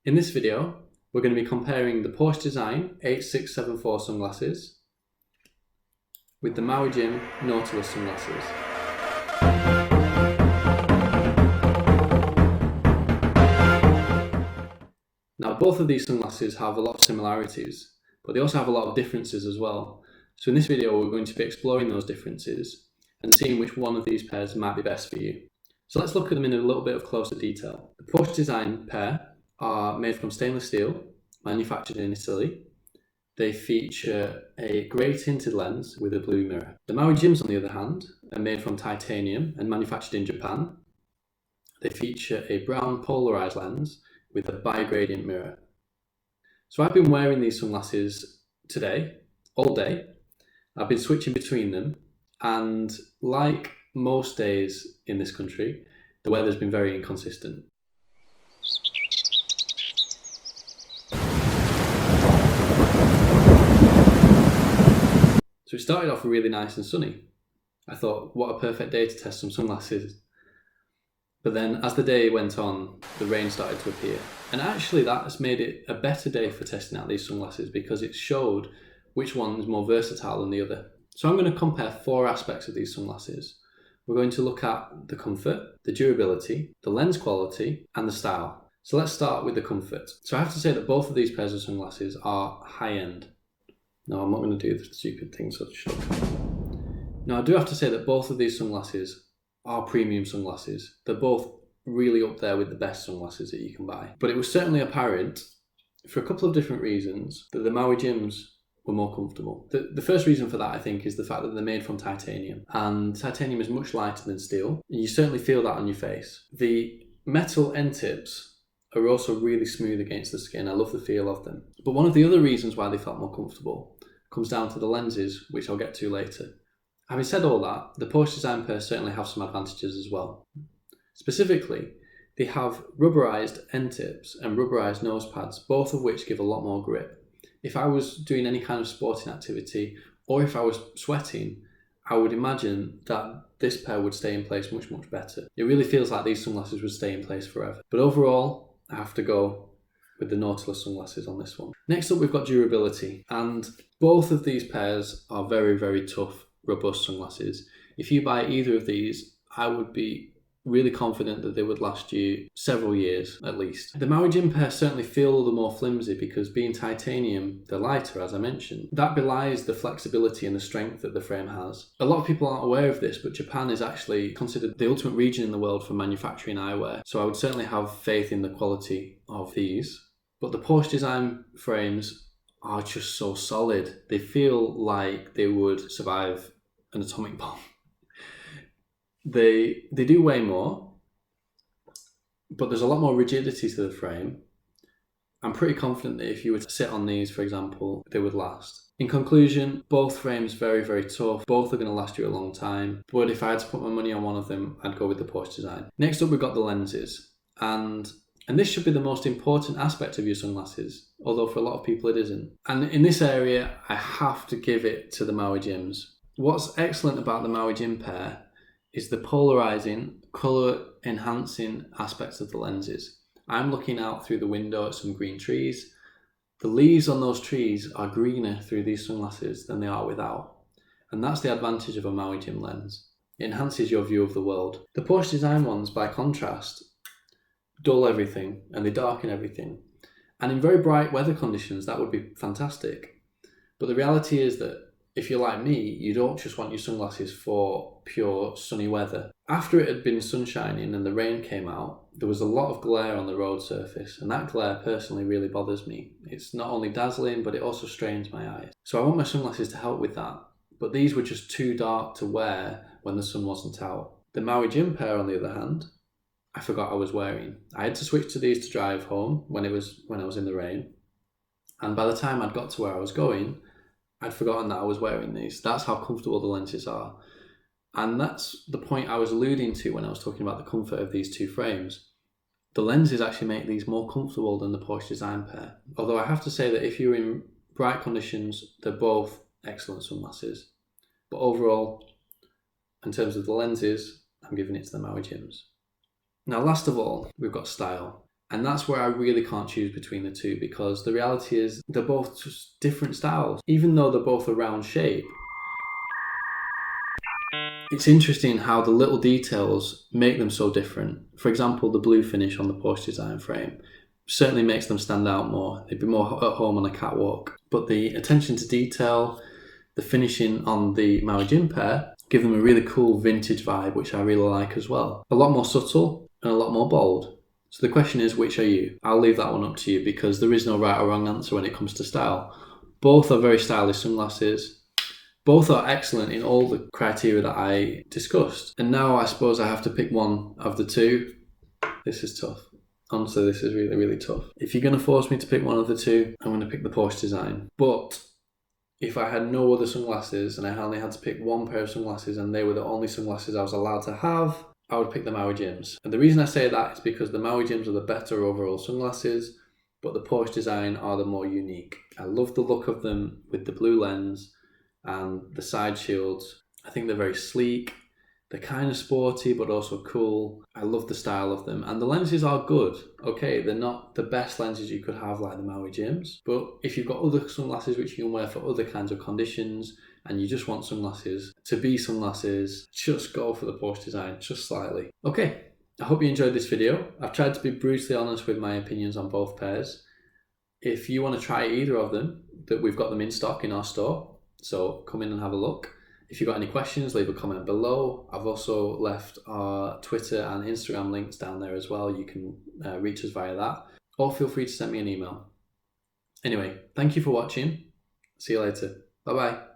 In this video, we're going to be comparing the Porsche Design 8674 sunglasses with the Maui Jim Nautilus sunglasses. Now, both of these sunglasses have a lot of similarities, but they also have a lot of differences as well. So in this video, we're going to be exploring those differences and seeing which one of these pairs might be best for you. So let's look at them in a little bit of closer detail. The Porsche Design pair are made from stainless steel, manufactured in Italy. They feature a grey tinted lens with a blue mirror. The Maui Jims, on the other hand, are made from titanium and manufactured in Japan. They feature a brown polarized lens with a bi-gradient mirror. So I've been wearing these sunglasses today, all day. I've been switching between them, and like most days in this country, the weather's been very inconsistent. So it started off really nice and sunny. I thought, what a perfect day to test some sunglasses. But then as the day went on, the rain started to appear. And actually that has made it a better day for testing out these sunglasses because it showed which one is more versatile than the other. So I'm going to compare 4 aspects of these sunglasses. We're going to look at the comfort, the durability, the lens quality, and the style. So let's start with the comfort. So I have to say that both of these pairs of sunglasses are high-end. No, I'm not going to do the stupid thing, so shut up. Now I do have to say that both of these sunglasses are premium sunglasses. They're both really up there with the best sunglasses that you can buy. But it was certainly apparent, for a couple of different reasons, that the Maui Jims were more comfortable. The first reason for that, I think, is the fact that they're made from titanium. And titanium is much lighter than steel. And you certainly feel that on your face. The metal end tips are also really smooth against the skin. I love the feel of them. But one of the other reasons why they felt more comfortable comes down to the lenses, which I'll get to later. Having said all that, the Porsche Design pair certainly have some advantages as well. Specifically, they have rubberized end tips and rubberized nose pads, both of which give a lot more grip. If I was doing any kind of sporting activity or if I was sweating, I would imagine that this pair would stay in place much, much better. It really feels like these sunglasses would stay in place forever. But overall, I have to go with the Nautilus sunglasses on this one. Next up, we've got durability, and both of these pairs are very, very tough, robust sunglasses. If you buy either of these, I would be really confident that they would last you several years at least. The Maui Jim pair certainly feel a little more flimsy because being titanium, they're lighter, as I mentioned. That belies the flexibility and the strength that the frame has. A lot of people aren't aware of this, but Japan is actually considered the ultimate region in the world for manufacturing eyewear. So I would certainly have faith in the quality of these. But the Porsche Design frames are just so solid. They feel like they would survive an atomic bomb. They do weigh more, but there's a lot more rigidity to the frame. I'm pretty confident that if you were to sit on these, for example, they would last. In conclusion, both frames very, very tough. Both are going to last you a long time. But if I had to put my money on one of them, I'd go with the Porsche Design. Next up, we've got the lenses. And this should be the most important aspect of your sunglasses, although for a lot of people it isn't. And in this area, I have to give it to the Maui Jims. What's excellent about the Maui Jim pair is the polarizing, colour-enhancing aspects of the lenses. I'm looking out through the window at some green trees. The leaves on those trees are greener through these sunglasses than they are without. And that's the advantage of a Maui Jim lens. It enhances your view of the world. The Porsche Design ones, by contrast, dull everything and they darken everything. And in very bright weather conditions, that would be fantastic. But the reality is that if you're like me, you don't just want your sunglasses for pure sunny weather. After it had been sunshining and the rain came out, there was a lot of glare on the road surface, and that glare personally really bothers me. It's not only dazzling, but it also strains my eyes. So I want my sunglasses to help with that, but these were just too dark to wear when the sun wasn't out. The Maui Jim pair, on the other hand, I forgot I was wearing. I had to switch to these to drive home when I was in the rain, and by the time I'd got to where I was going, I'd forgotten that I was wearing these. That's how comfortable the lenses are. And that's the point I was alluding to when I was talking about the comfort of these two frames. The lenses actually make these more comfortable than the Porsche Design pair. Although I have to say that if you're in bright conditions, they're both excellent sunglasses. But overall, in terms of the lenses, I'm giving it to the Maui Jims. Now, last of all, we've got style. And that's where I really can't choose between the two, because the reality is they're both just different styles. Even though they're both a round shape, it's interesting how the little details make them so different. For example, the blue finish on the Porsche Design frame certainly makes them stand out more. They'd be more at home on a catwalk. But the attention to detail, the finishing on the Maui Jim pair, give them a really cool vintage vibe, which I really like as well. A lot more subtle and a lot more bold. So the question is, which are you? I'll leave that one up to you, because there is no right or wrong answer when it comes to style. Both are very stylish sunglasses. Both are excellent in all the criteria that I discussed. And now I suppose I have to pick one of the two. This is tough. Honestly, this is really, really tough. If you're going to force me to pick one of the two, I'm going to pick the Porsche Design. But if I had no other sunglasses and I only had to pick one pair of sunglasses and they were the only sunglasses I was allowed to have, I would pick the Maui Jims. And the reason I say that is because the Maui Jims are the better overall sunglasses, but the Porsche Design are the more unique. I love the look of them with the blue lens and the side shields. I think they're very sleek. They're kind of sporty, but also cool. I love the style of them. And the lenses are good. Okay, they're not the best lenses you could have like the Maui Jims. But if you've got other sunglasses which you can wear for other kinds of conditions, and you just want sunglasses to be sunglasses, just go for the Porsche Design, just slightly. Okay, I hope you enjoyed this video. I've tried to be brutally honest with my opinions on both pairs. If you want to try either of them, that we've got them in stock in our store. So come in and have a look. If you've got any questions, leave a comment below. I've also left our Twitter and Instagram links down there as well. You can reach us via that. Or feel free to send me an email. Anyway, thank you for watching. See you later. Bye-bye.